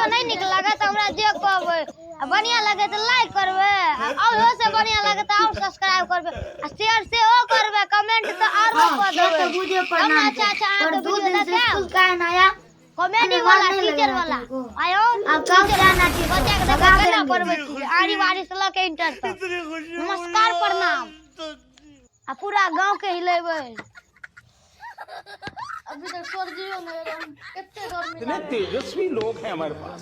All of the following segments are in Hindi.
नहीं निक लगे तो हमरा जे कहबे बढ़िया लगे तो लाइक करबे और हो से बढ़िया लगे तो और सब्सक्राइब करबे आ शेयर से ओ करबे कमेंट तो और कर देबे तो बुझे पर अच्छा आगे वीडियो देखा स्कूल का नया कॉमेडी वाला टीचर वाला आयो अब गांव से आना चाहिए बच्चा के देखा पढ़बे आरी वारी से लके इंटर तक नमस्कार प्रणाम आ पूरा गांव के हिलेबे अभी तक सर्दियों में कितने गर्मी इतने तेजस्वी लोग हैं हमारे पास,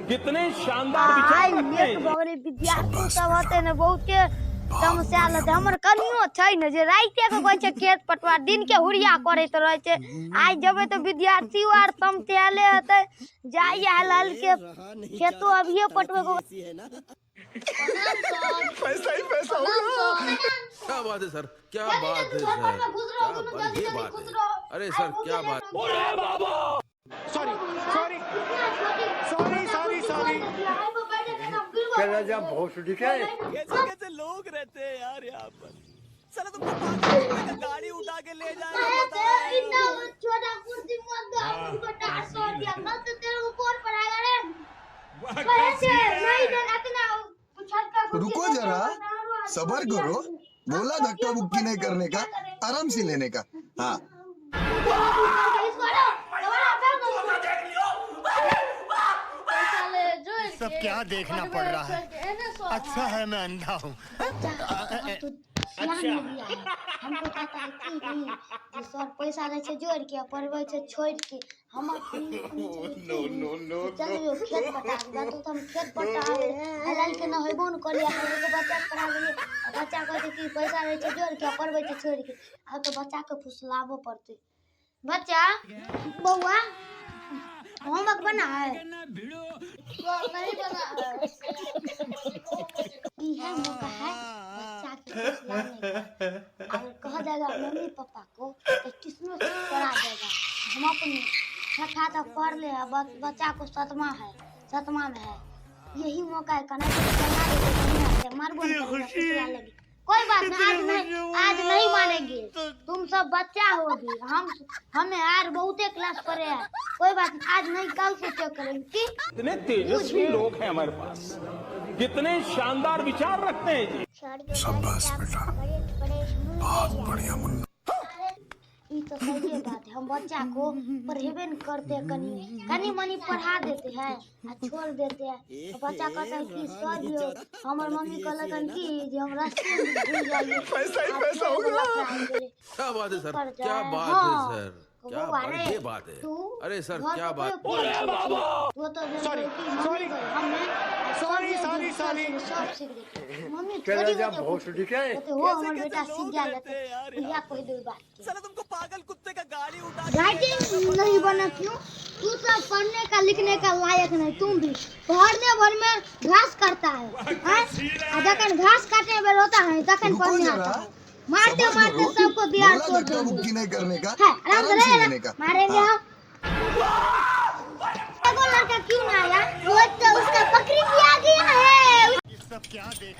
कितने शानदार विचार रखते हैं। बगरे विद्यार्थी सब होते ने बहुते समस्या लते हमर कनियो छै ने जे राइते के कहै छै खेत पटवा दिन के हुरिया करैत रहै छै आज जबे तो विद्यार्थी आर तमतेले हते जाई हलाल के खेतो अभिये पटवे को पैसा ही पैसा होगा। क्या बात है सर, क्या बात है सर, ये बात है। अरे सर क्या बात। Sorry sorry sorry sorry sorry चला जा बहुत दिखे कैसे लोग रहते हैं यार यहाँ पर। चलो तुमको गाड़ी उठा के ले जा रहे हैं। इतना छोटा कुर्सी मत दो उसको टार छोड़ दिया मत तेरे ऊपर पड़ेगा रे कैसे नहीं देना इतना रुको जरा, सबर करो। बोला धक्का बुक्की नहीं करने का, आराम से लेने का। हाँ सब क्या देखना पड़ रहा है। अच्छा है मैं अंधा हूँ। हमको पता है कि नहीं सर पैसा ले छे जोड़ के पढ़वे छे छोड़ के हम नो नो नो चलो खेत पटा तो हम खेत पटा हलाल के न होइबो न करिया के बच्चा पढ़ा देले बच्चा कहते कि पैसा ले छे जोड़ के पढ़वे छे छोड़ के अब तो बच्चा के फुसलाबो पड़ते बच्चा बउआ होमवर्क बना है नहीं बना है ये मौका है बच्चा के फुसलाने का और कह देगा मम्मी पापा को तो ट्यूशन पढ़ा देगा हम अपनी छठा तक पढ़ ले बच्चा को सतमा में है यही मौका है कना मारबो कोई बात नहीं आज नहीं मानेंगे तुम सब बच्चा हो अभी हमें यार बहुते क्लास पढ़े हैं कोई बात नहीं आज नहीं कल से चेक करेंगे इतने तेजस्वी लोग हैं हमारे पास, कितने शानदार विचार रखते हैं जी। शाबाश बेटा, बहुत बढ़िया मुन्ना। ये तो सही बात है हम बच्चा को पढ़ेबे न करते कनी मनी पढ़ा देते हैं और छोड़ देते हैं तो बच्चा कहता है कि सर जो हमार मम्मी कहलकन कि जे हम रास्ते में भूल जाइए पैसा ही पैसा होगा। क्या बात है सर, क्या बात है सर, क्या ये बात है। अरे सर क्या बात। वो तो sorry sorry sorry sorry sorry सब सीख देते मम्मी चला जा बहुत दिखे वो हमार बेटा सीख गया लेते या कोई दो बात चलो तुमको पागल कुत्ते का गाड़ी उठा के राइटिंग नहीं बना क्यों तू सब पढ़ने का लिखने का लायक नहीं तुम भी पढ़ने भर में घास काटता है जखन घास काटने में रोता है तखन पढ़ने आता है मारते मारते सबको बिहार बोला छोड़ धक्का दो बुक्की नहीं करने का, है आराम आराम से से लेने का। मारेंगे हाँ। हम एगो लड़का क्यों ना आया वो तो उसका बकरी भी आ गया है सब क्या देख